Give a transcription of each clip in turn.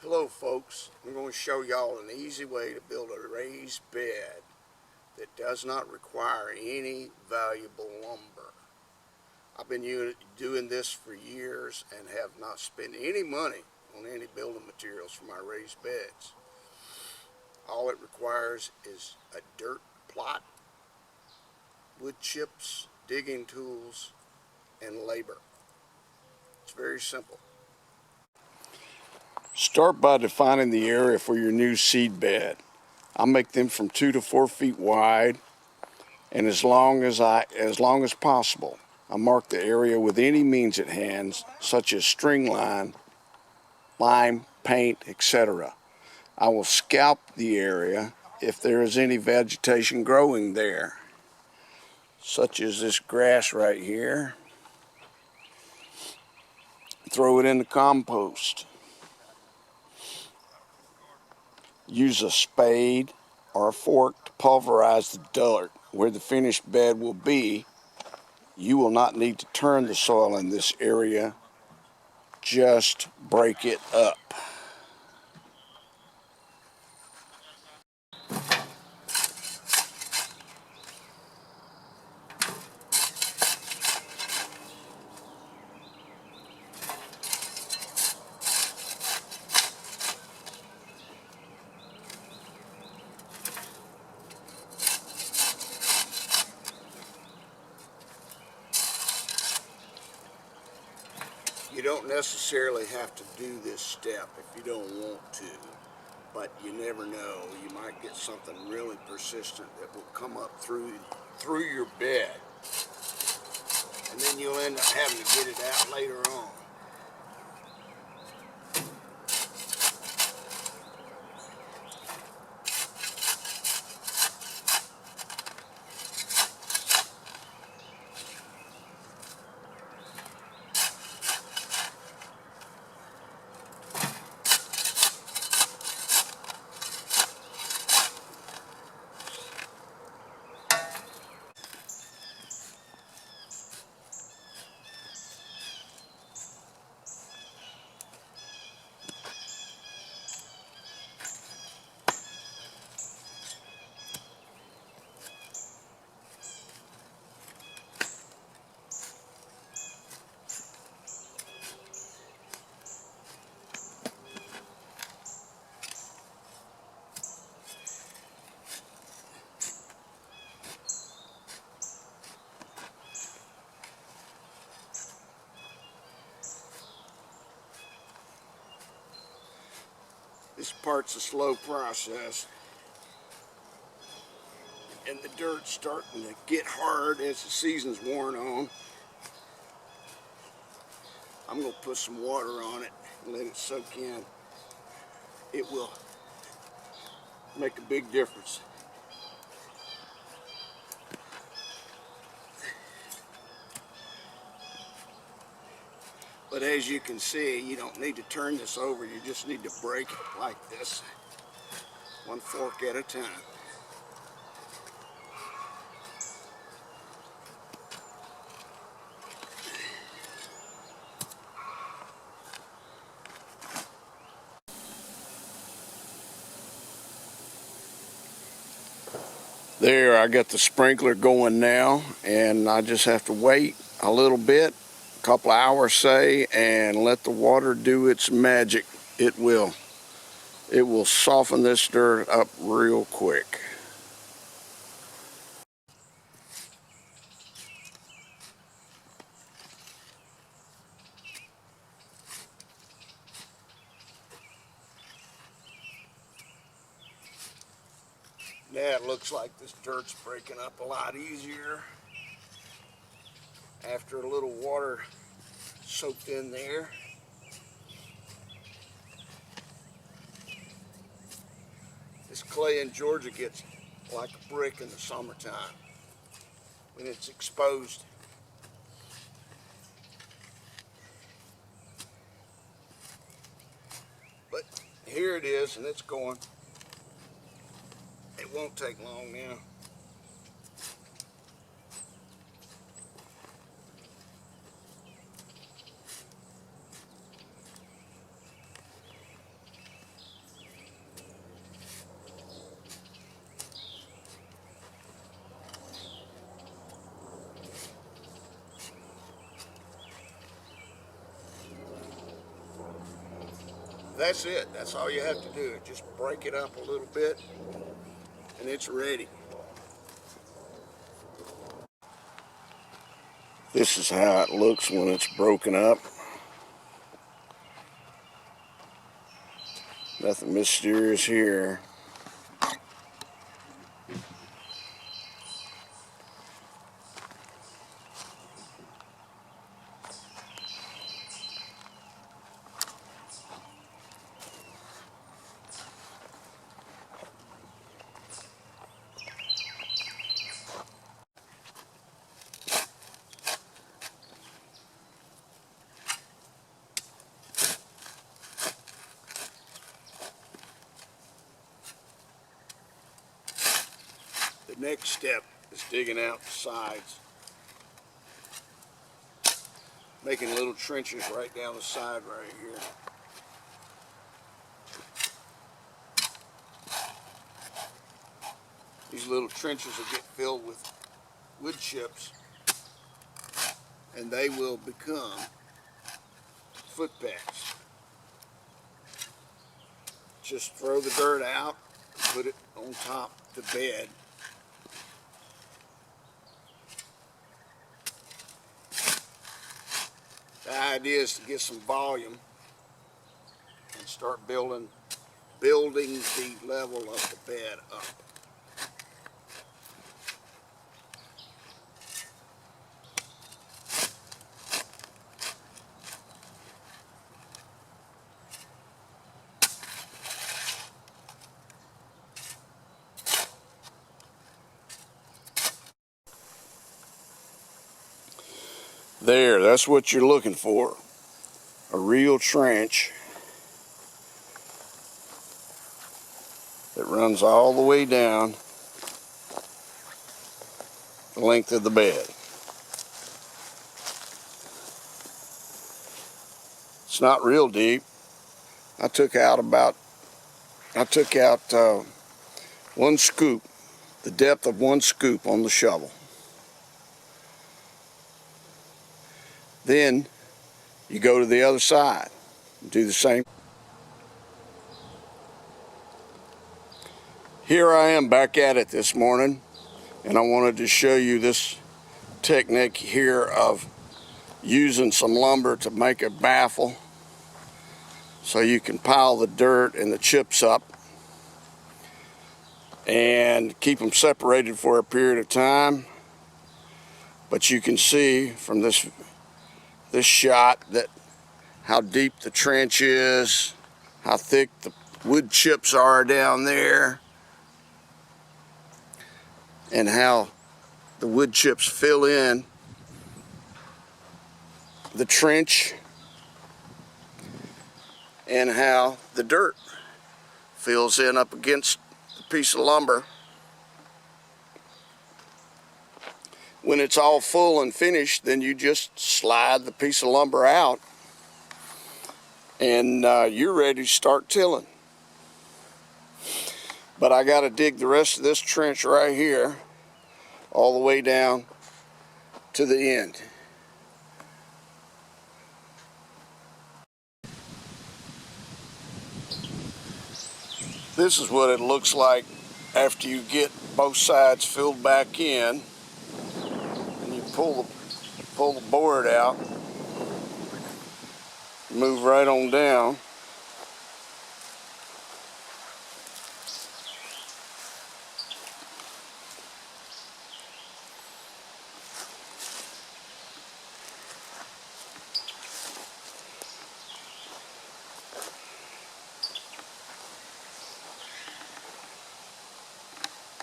Hello folks, I'm going to show y'all an easy way to build a raised bed that does not require any valuable lumber. I've been doing this for years and have not spent any money on any building materials for my raised beds. All it requires is a dirt plot, wood chips, digging tools, and labor. It's very simple. Start by defining the area for your new seed bed. I make them from 2 to 4 feet wide, and as long as possible, I mark the area with any means at hand, such as string line, lime, paint, etc. I will scalp the area if there is any vegetation growing there, such as this grass right here. Throw it in the compost. Use a spade or a fork to pulverize the dirt where the finished bed will be. You will not need to turn the soil in this area, just break it up. You don't necessarily have to do this step if you don't want to, but you never know. You might get something really persistent that will come up through your bed, and then you'll end up having to get it out later on. This part's a slow process, and the dirt's starting to get hard as the season's worn on. I'm going to put some water on it and let it soak in. It will make a big difference. But as you can see, you don't need to turn this over, you just need to break it like this, one fork at a time. There, I got the sprinkler going now, and I just have to wait a little bit, a couple hours say, and let the water do its magic. It will soften this dirt up real quick. Now it looks like this dirt's breaking up a lot easier after a little water soaked in there. This clay in Georgia gets like a brick in the summertime when it's exposed. But here it is, and it's going. It won't take long now. That's it. That's all you have to do. Just break it up a little bit and it's ready. This is how it looks when it's broken up. Nothing mysterious here. The next step is digging out the sides, making little trenches right down the side right here. These little trenches will get filled with wood chips and they will become footpaths. Just throw the dirt out, put it on top of the bed. The idea is to get some volume and start building the level of the bed up. There, that's what you're looking for. A real trench that runs all the way down the length of the bed. It's not real deep. I took out one scoop, the depth of one scoop on the shovel. Then you go to the other side and do the same. Here I am back at it this morning, and I wanted to show you this technique here of using some lumber to make a baffle so you can pile the dirt and the chips up and keep them separated for a period of time. But you can see from this shot that how deep the trench is, how thick the wood chips are down there, and how the wood chips fill in the trench, and how the dirt fills in up against the piece of lumber. When it's all full and finished, then you just slide the piece of lumber out and you're ready to start tilling. But I got to dig the rest of this trench right here all the way down to the end. This is what it looks like after you get both sides filled back in, and you pull the board out, move right on down.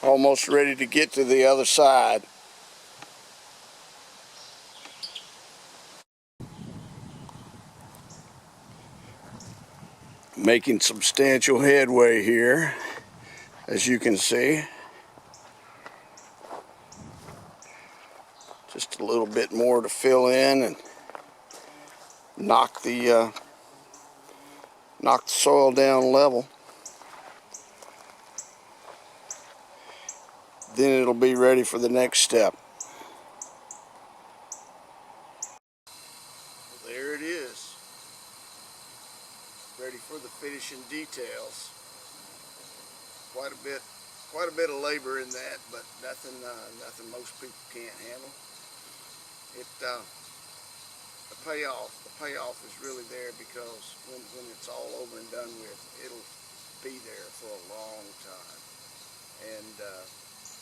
Almost ready to get to the other side. Making substantial headway here, as you can see. Just a little bit more to fill in and knock the soil down level. Then it'll be ready for the next step. There it is, ready for the finishing details. Quite a bit of labor in that, but nothing most people can't handle. The payoff is really there, because when it's all over and done with, it'll be there for a long time, and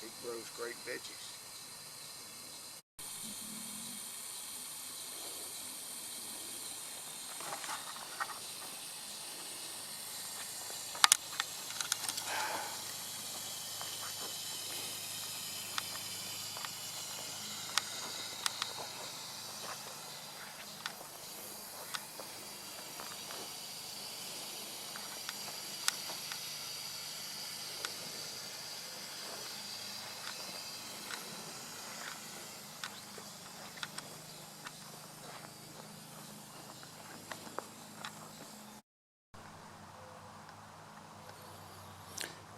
it grows great veggies.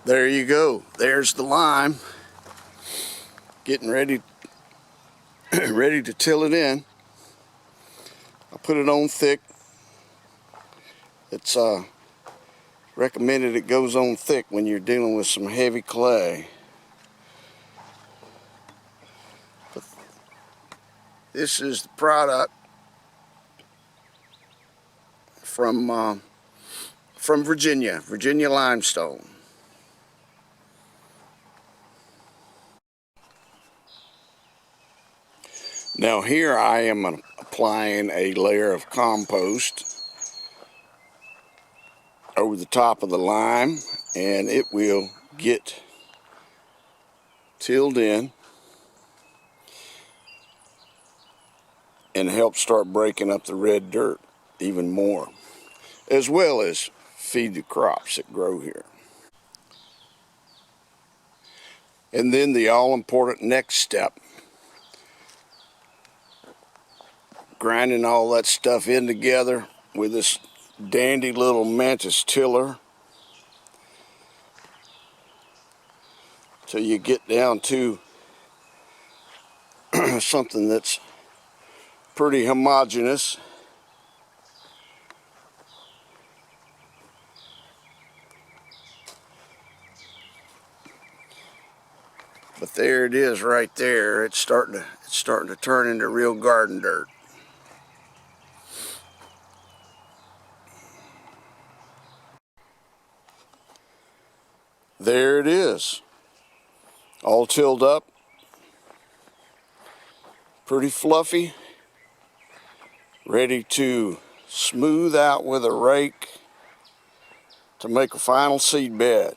There you go. There's the lime. Getting ready ready to till it in. I put it on thick. It's recommended it goes on thick when you're dealing with some heavy clay. But this is the product from Virginia limestone. Now here I am applying a layer of compost over the top of the lime, and it will get tilled in and help start breaking up the red dirt even more, as well as feed the crops that grow here. And then the all-important next step, grinding all that stuff in together with this dandy little mantis tiller till you get down to something that's pretty homogeneous. But there it is right there. It's starting to turn into real garden dirt. There it is, all tilled up, pretty fluffy, ready to smooth out with a rake to make a final seed bed.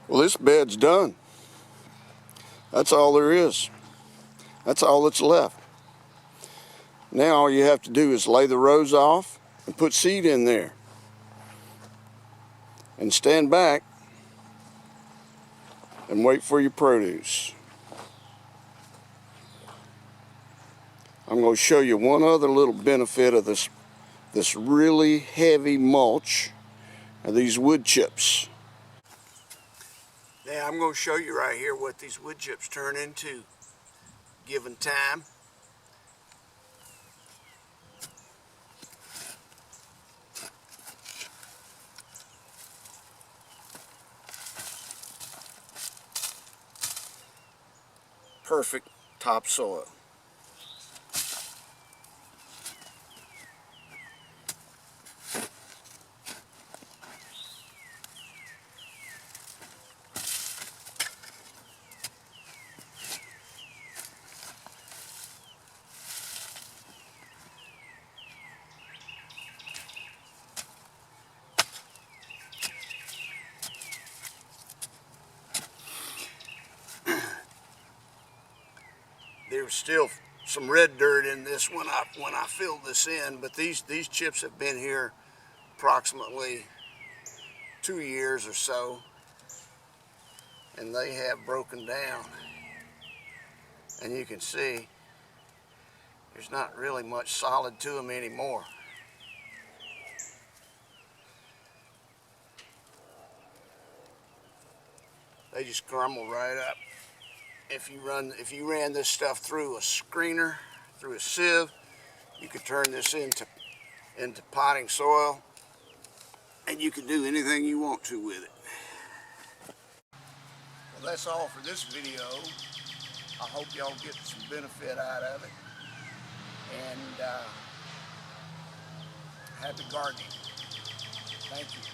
Well, this bed's done. That's all there is. That's all that's left. Now all you have to do is lay the rows off and put seed in there. And stand back and wait for your produce. I'm going to show you one other little benefit of this really heavy mulch and these wood chips. Now I'm going to show you right here what these wood chips turn into given time. Perfect topsoil. There's still some red dirt in this when I filled this in, but these chips have been here approximately 2 years or so, and they have broken down. And you can see there's not really much solid to them anymore. They just crumble right up. If you ran this stuff through a screener, through a sieve, you could turn this into potting soil, and you can do anything you want to with it. Well, that's all for this video. I hope y'all get some benefit out of it, and happy gardening. Thank you.